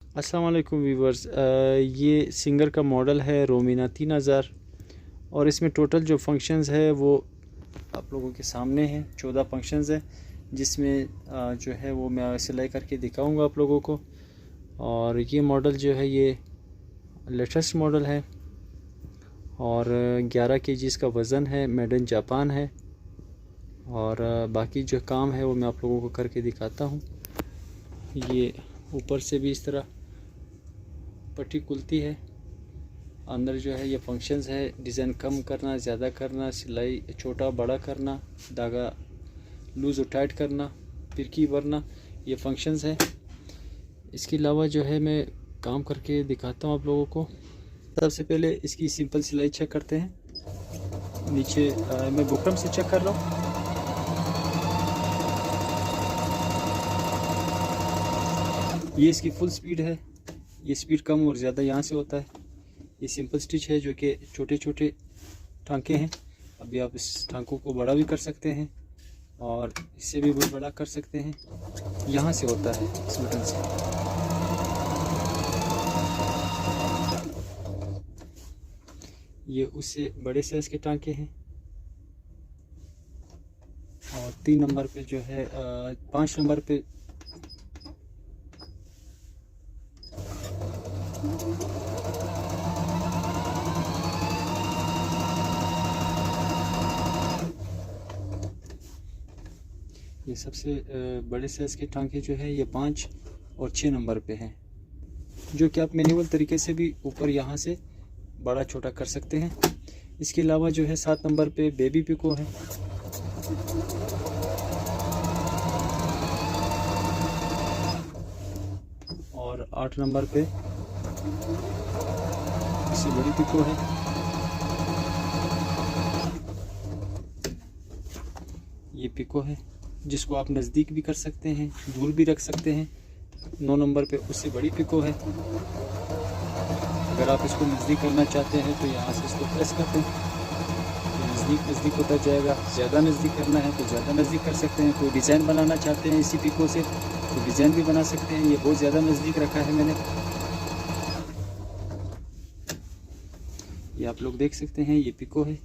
अस्सलाम वालेकुम व्यूवर्स, ये सिंगर का मॉडल है रोमिना 3000 और इसमें टोटल जो फंक्शंस है वो आप लोगों के सामने हैं। 14 फंक्शंस है जिसमें जो है वो मैं सिलाई करके दिखाऊंगा आप लोगों को। और ये मॉडल जो है ये लेटेस्ट मॉडल है और 11 kg इसका वज़न है, मेड इन जापान है। और बाकी जो काम है वो मैं आप लोगों को करके दिखाता हूँ। ये ऊपर से भी इस तरह पट्टी खुलती है, अंदर जो है ये फंक्शंस है, डिज़ाइन कम करना, ज़्यादा करना, सिलाई छोटा बड़ा करना, धागा लूज़ और टाइट करना, फिरकी भरना, ये फंक्शंस है। इसके अलावा जो है मैं काम करके दिखाता हूँ आप लोगों को। सबसे पहले इसकी सिंपल सिलाई चेक करते हैं। नीचे मैं बुकरम से चेक कर रहा हूँ। ये इसकी फुल स्पीड है, ये स्पीड कम और ज़्यादा यहाँ से होता है। ये सिंपल स्टिच है जो कि छोटे छोटे टांके हैं। अभी आप इस टांकों को बड़ा भी कर सकते हैं और इससे भी बहुत बड़ा कर सकते हैं। यहाँ से होता है इस बटन से। ये उससे बड़े साइज के टांके हैं। और 3 नंबर पे जो है 5 नंबर पे ये सबसे बड़े साइज़ के टांके जो है ये 5 और 6 नंबर पे हैं, जो कि आप मैनुअल तरीके से भी ऊपर यहाँ से बड़ा छोटा कर सकते हैं। इसके अलावा जो है 7 नंबर पे बेबी पिको है। और 8 नंबर पे इससे बड़ी पिको है। ये पिको है जिसको आप नज़दीक भी कर सकते हैं, दूर भी रख सकते हैं। 9 नंबर पे उससे बड़ी पिको है। अगर आप इसको नज़दीक करना चाहते हैं तो यहाँ से इसको प्रेस करते हैं तो नज़दीक होता जाएगा। ज़्यादा नज़दीक करना है तो ज़्यादा नज़दीक कर सकते हैं। कोई डिज़ाइन बनाना चाहते हैं इसी पिको से तो डिज़ाइन भी बना सकते हैं। ये बहुत ज़्यादा नज़दीक रखा है मैंने, ये आप लोग देख सकते हैं। ये पिको है।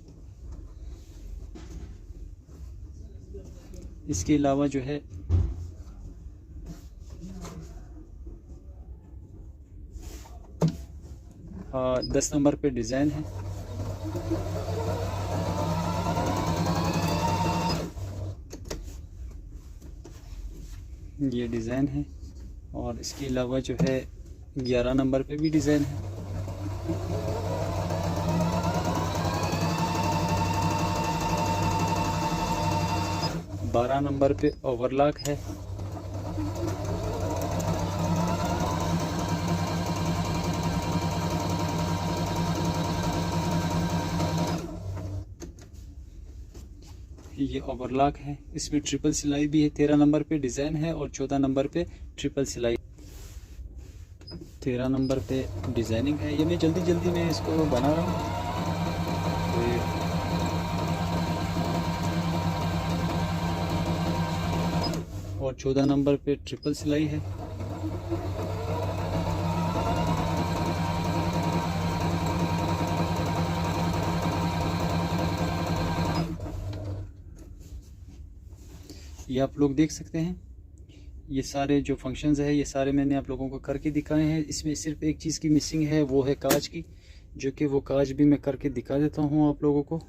इसके अलावा जो है हाँ 10 नंबर पे डिज़ाइन है। ये डिज़ाइन है। और इसके अलावा जो है 11 नंबर पे भी डिज़ाइन है। 12 नंबर पे ओवरलॉक है। ये ओवरलॉक है, इसमें ट्रिपल सिलाई भी है। 13 नंबर पे डिज़ाइन है और 14 नंबर पे ट्रिपल सिलाई। 13 नंबर पे डिज़ाइनिंग है। ये मैं जल्दी में इसको बना रहा हूँ। और 14 नंबर पे ट्रिपल सिलाई है। ये आप लोग देख सकते हैं। ये सारे जो फंक्शंस है ये सारे मैंने आप लोगों को करके दिखाए हैं। इसमें सिर्फ एक चीज़ की मिसिंग है, वो है काज की, जो कि वो काज भी मैं करके दिखा देता हूँ आप लोगों को।